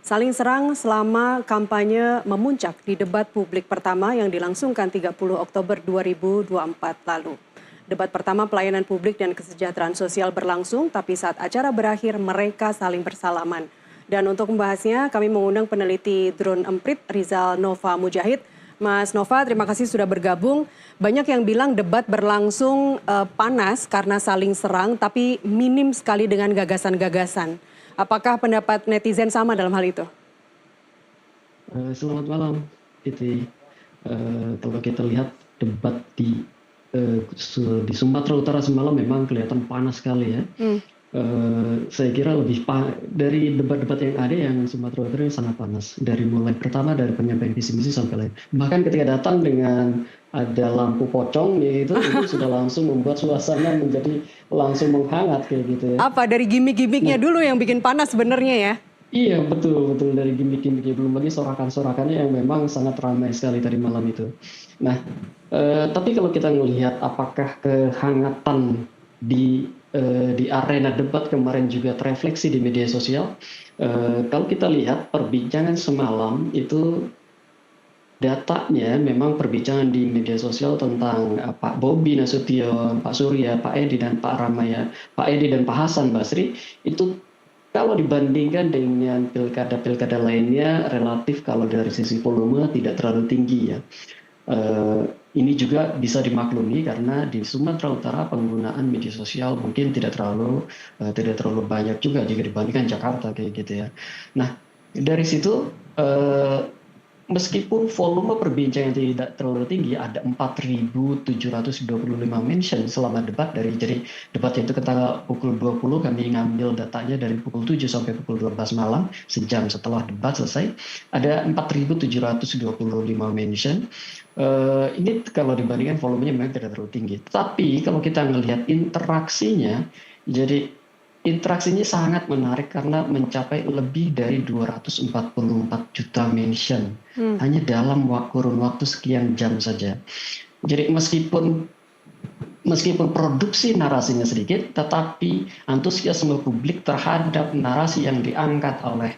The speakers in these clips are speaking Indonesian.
Saling serang selama kampanye memuncak di debat publik pertama yang dilangsungkan 30 Oktober 2024 lalu. Debat pertama pelayanan publik dan kesejahteraan sosial berlangsung, tapi saat acara berakhir mereka saling bersalaman. Dan untuk membahasnya kami mengundang peneliti Drone Emprit Rizal Nova Mujahid. Mas Nova, terima kasih sudah bergabung. Banyak yang bilang debat berlangsung panas karena saling serang, tapi minim sekali dengan gagasan-gagasan. Apakah pendapat netizen sama dalam hal itu? Selamat malam, Titi. Kalau kita lihat debat di Sumatera Utara semalam memang kelihatan panas sekali ya. Saya kira dari debat-debat yang ada yang Sumatera Utara sangat panas. Dari mulai pertama dari penyampaian visi misi sampai lain. Bahkan ketika datang dengan ada lampu pocong itu sudah langsung membuat suasana menjadi langsung menghangat kayak gitu ya. Apa dari gimmick-gimmicknya dulu yang bikin panas sebenarnya ya? Iya, betul dari gimmick-gimmicknya, belum lagi sorakan-sorakannya yang memang sangat ramai sekali tadi malam itu. Nah, tapi kalau kita melihat apakah kehangatan di arena debat kemarin juga terefleksi di media sosial, kalau kita lihat perbincangan semalam itu datanya memang perbincangan di media sosial tentang Pak Bobi Nasution, Pak Surya, Pak Edi dan Pak Ramaya, Pak Edi dan Pak Hasan Basri itu kalau dibandingkan dengan pilkada-pilkada lainnya relatif kalau dari sisi volume tidak terlalu tinggi ya. Ini juga bisa dimaklumi karena di Sumatera Utara penggunaan media sosial mungkin tidak terlalu banyak juga jika dibandingkan Jakarta kayak gitu ya. Nah, dari situ meskipun volume perbincangan tidak terlalu tinggi, ada 4.725 mention selama debat jadi debatnya itu ketika pukul 20 kami ngambil datanya dari pukul 7 sampai pukul 12 malam, sejam setelah debat selesai, ada 4.725 mention. Ini kalau dibandingkan volumenya memang tidak terlalu tinggi. Tapi kalau kita melihat interaksinya, jadi interaksinya sangat menarik karena mencapai lebih dari 244 juta mention hanya dalam kurun waktu sekian jam saja. Jadi meskipun produksi narasinya sedikit, tetapi antusiasme publik terhadap narasi yang diangkat oleh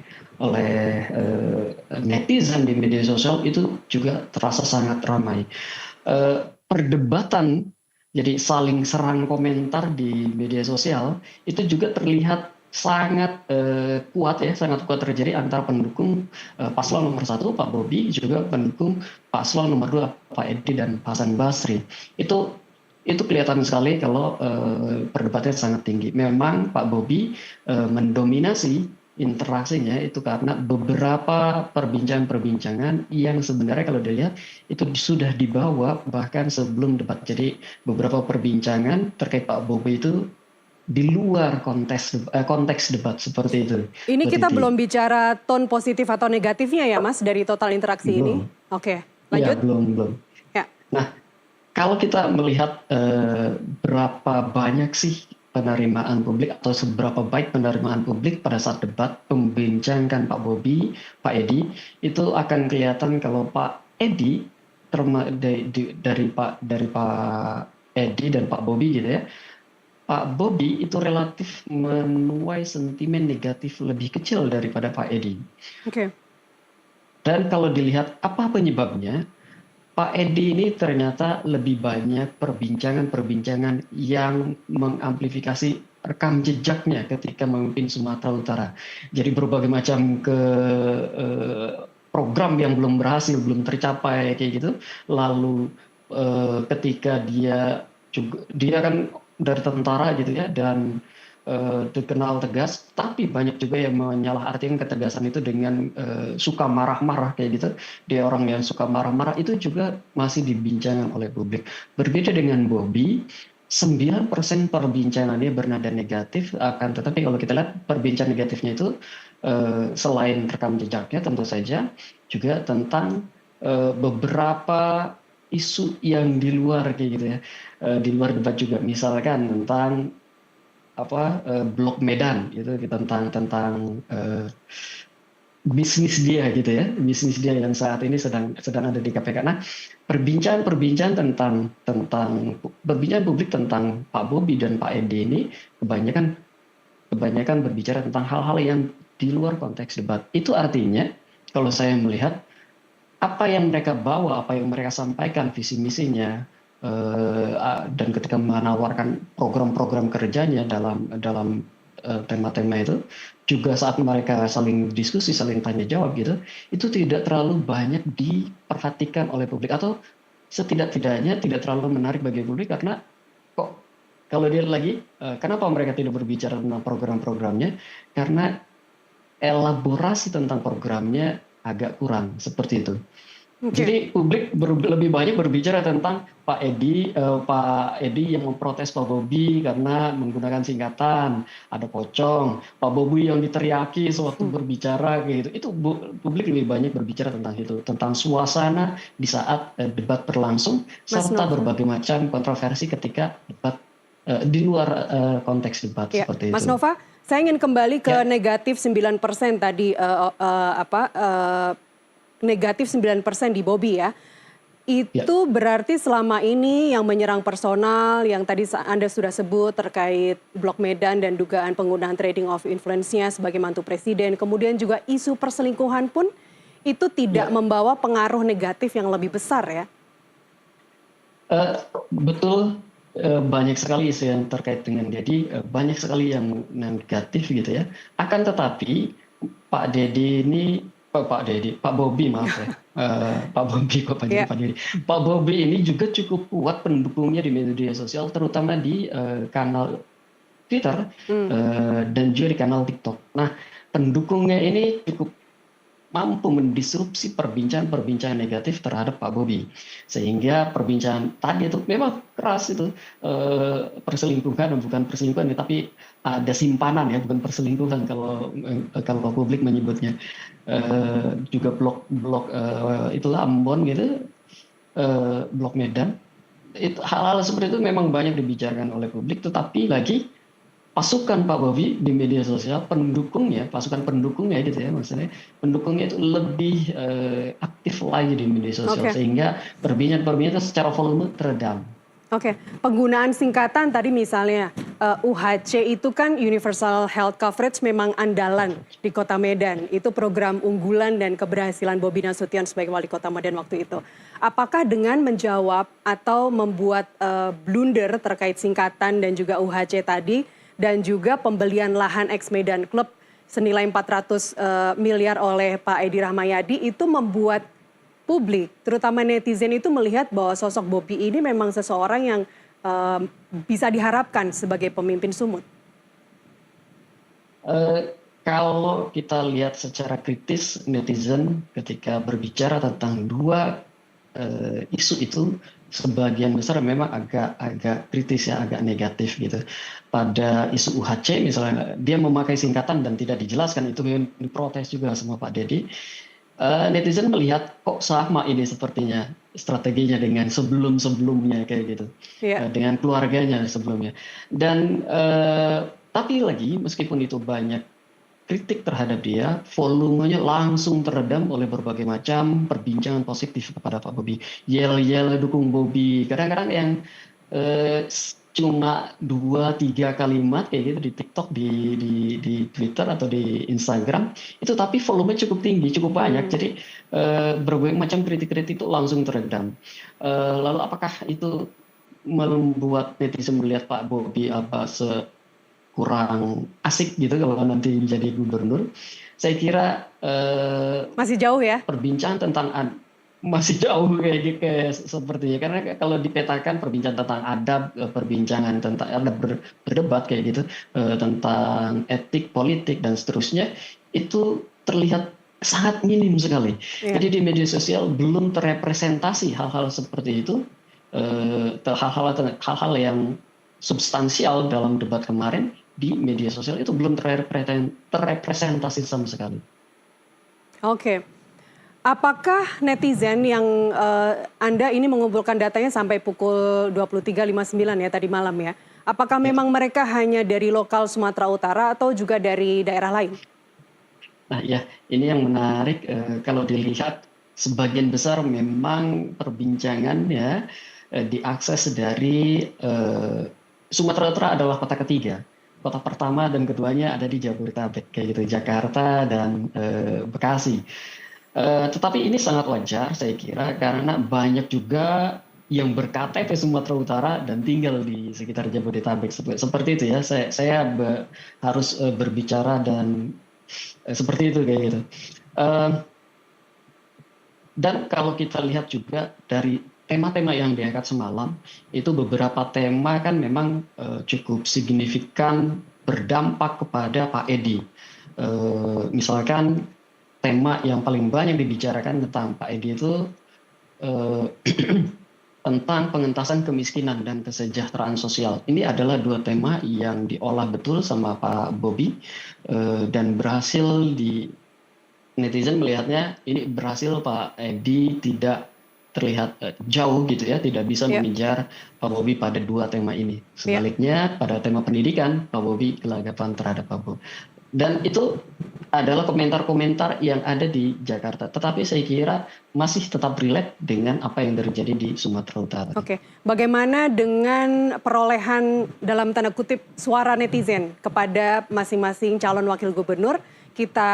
netizen di media sosial itu juga terasa sangat ramai. Perdebatan jadi saling serang komentar di media sosial itu juga terlihat sangat kuat terjadi antara pendukung paslon nomor 1 Pak Bobi juga pendukung paslon nomor 2 Pak Edi dan Pak Hasan Basri. Itu kelihatan sekali kalau perdebatannya sangat tinggi. Memang Pak Bobi mendominasi interaksinya itu karena beberapa perbincangan yang sebenarnya kalau dilihat itu sudah dibawa bahkan sebelum debat. Jadi beberapa perbincangan terkait Pak Bobi itu di luar konteks debat seperti itu. Ini kita belum bicara tone positif atau negatifnya ya Mas dari total interaksi ini? Oke, lanjut. Ya, belum. Ya. Nah, kalau kita melihat berapa banyak sih penerimaan publik atau seberapa baik penerimaan publik pada saat debat membincangkan Pak Bobi, Pak Edi, itu akan kelihatan kalau Pak Edi dari Pak Edi dan Pak Bobi gitu ya. Pak Bobi itu relatif menuai sentimen negatif lebih kecil daripada Pak Edi. Oke. Dan kalau dilihat apa penyebabnya, Pak Edi ini ternyata lebih banyak perbincangan yang mengamplifikasi rekam jejaknya ketika memimpin Sumatera Utara. Jadi berbagai macam program yang belum berhasil, belum tercapai kayak gitu. Lalu ketika dia kan dari tentara gitu ya dan dikenal tegas, tapi banyak juga yang menyalahartikan ketegasan itu dengan suka marah-marah kayak gitu. Dia orang yang suka marah-marah itu juga masih dibincangkan oleh publik. Berbeda dengan Bobi, 9% perbincangannya bernada negatif, tetapi kalau kita lihat perbincangan negatifnya itu selain rekam jejaknya tentu saja juga tentang beberapa isu yang di luar kayak gitu ya, di luar debat juga, misalkan tentang Blok Medan itu tentang bisnis dia gitu ya, bisnis dia yang saat ini sedang ada di KPK. Nah, perbincangan publik tentang Pak Bobi dan Pak Edi ini kebanyakan berbicara tentang hal-hal yang di luar konteks debat. Itu artinya kalau saya melihat apa yang mereka bawa, apa yang mereka sampaikan visi misinya, dan ketika menawarkan program-program kerjanya dalam tema-tema itu, juga saat mereka saling diskusi, saling tanya jawab gitu, itu tidak terlalu banyak diperhatikan oleh publik, atau setidak-tidaknya tidak terlalu menarik bagi publik. Karena kok kalau dia lagi, kenapa mereka tidak berbicara tentang program-programnya? Karena elaborasi tentang programnya agak kurang, seperti itu. Oke. Jadi publik lebih banyak berbicara tentang Pak Edi yang memprotes Pak Bobi karena menggunakan singkatan, ada pocong, Pak Bobi yang diteriaki sewaktu berbicara kayak gitu. Itu publik lebih banyak berbicara tentang itu, tentang suasana di saat debat berlangsung, Mas serta Nova. berbagai macam kontroversi ketika debat di luar konteks debat, Ya, seperti Mas itu. Nova, saya ingin kembali ke Ya. negatif 9% tadi, negatif 9% di Bobi ya. Itu berarti selama ini yang menyerang personal, yang tadi Anda sudah sebut terkait Blok Medan dan dugaan penggunaan trading of influence-nya sebagai mantu presiden, kemudian juga isu perselingkuhan pun itu tidak membawa pengaruh negatif yang lebih besar ya? Betul, banyak sekali isu yang terkait dengan Dedi, banyak sekali yang negatif gitu ya. Akan tetapi Pak Dedi ini, Pak Bobi maaf ya, Pak Bobi kok Pak Dedi, Pak Dedi. Pak Bobi ini juga cukup kuat pendukungnya di media sosial, terutama di kanal Twitter dan juga di kanal TikTok. Nah, pendukungnya ini cukup mampu mendisrupsi perbincangan negatif terhadap Pak Bobi, sehingga perbincangan tadi itu memang keras itu, perselingkuhan, bukan perselingkuhan tapi ada simpanan ya, bukan perselingkuhan kalau publik menyebutnya, juga blok itulah Ambon gitu, Blok Medan. Itu hal-hal seperti itu memang banyak dibicarakan oleh publik, tetapi lagi pasukan Pak Bobi di media sosial, pasukan pendukungnya gitu ya, maksudnya pendukungnya itu lebih aktif lagi di media sosial, sehingga perbincangan secara volume teredam. Oke, penggunaan singkatan tadi misalnya UHC itu kan Universal Health Coverage memang andalan di Kota Medan. Itu program unggulan dan keberhasilan Bobi Nasution sebagai wali Kota Medan waktu itu. Apakah dengan menjawab atau membuat blunder terkait singkatan dan juga UHC tadi, dan juga pembelian lahan ex Medan Club senilai 400 miliar oleh Pak Edi Rahmayadi itu membuat publik, terutama netizen itu melihat bahwa sosok Bobi ini memang seseorang yang bisa diharapkan sebagai pemimpin sumut? Kalau kita lihat secara kritis, netizen ketika berbicara tentang dua isu itu, sebagian besar memang agak kritis ya, agak negatif gitu. Pada isu UHC misalnya, dia memakai singkatan dan tidak dijelaskan, itu yang diprotes juga sama Pak Dedi. Netizen melihat kok sama ini sepertinya strateginya dengan sebelumnya kayak gitu, dengan keluarganya sebelumnya. Dan tapi lagi meskipun itu banyak kritik terhadap dia, volumenya langsung teredam oleh berbagai macam perbincangan positif kepada Pak Bobi. Yel-yel dukung Bobi. Kadang-kadang yang cuma 2-3 kalimat kayak gitu di TikTok, di Twitter atau di Instagram, itu tapi volume cukup tinggi, cukup banyak. Jadi berbagai macam kritik-kritik itu langsung teredam. Lalu apakah itu membuat netizen melihat Pak Bobi kurang asik gitu kalau nanti menjadi gubernur? Saya kira masih jauh ya. Perbincangan tentang masih jauh kayak sepertinya, karena kalau dipetakan perbincangan tentang adab, perbincangan tentang berdebat kayak gitu, tentang etik, politik dan seterusnya, itu terlihat sangat minim sekali. Jadi di media sosial belum terrepresentasi hal-hal seperti itu, hal-hal yang substansial dalam debat kemarin di media sosial itu belum terrepresentasi sama sekali. Oke. Apakah netizen yang Anda ini mengumpulkan datanya sampai pukul 23.59 ya tadi malam ya. Apakah memang mereka hanya dari lokal Sumatera Utara atau juga dari daerah lain? Nah ya, ini yang menarik, kalau dilihat sebagian besar memang perbincangan ya diakses dari Sumatera Utara adalah kota ketiga. kota pertama dan keduanya ada di Jabodetabek kayak gitu, Jakarta dan Bekasi. Tetapi ini sangat wajar saya kira karena banyak juga yang berKTP Sumatera Utara dan tinggal di sekitar Jabodetabek seperti itu ya. Harus berbicara dan seperti itu kayak gitu. Eh, dan kalau kita lihat juga dari tema-tema yang diangkat semalam, itu beberapa tema kan memang cukup signifikan berdampak kepada Pak Edi. Misalkan tema yang paling banyak dibicarakan tentang Pak Edi itu eh, tentang pengentasan kemiskinan dan kesejahteraan sosial. Ini adalah dua tema yang diolah betul sama Pak Bobi dan berhasil di netizen melihatnya ini berhasil Pak Edi tidak terlihat jauh gitu ya, tidak bisa Ya, mengejar Pak Bobi pada dua tema ini. ya. Sebaliknya pada tema pendidikan, Pak Bobi gelagapan terhadap Pak Bobi. Dan itu adalah komentar-komentar yang ada di Jakarta. Tetapi saya kira masih tetap relate dengan apa yang terjadi di Sumatera Utara. Oke, bagaimana dengan perolehan dalam tanda kutip suara netizen kepada masing-masing calon wakil gubernur? Kita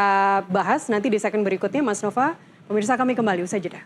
bahas nanti di segmen berikutnya, Mas Nova. Pemirsa, kami kembali usai jeda.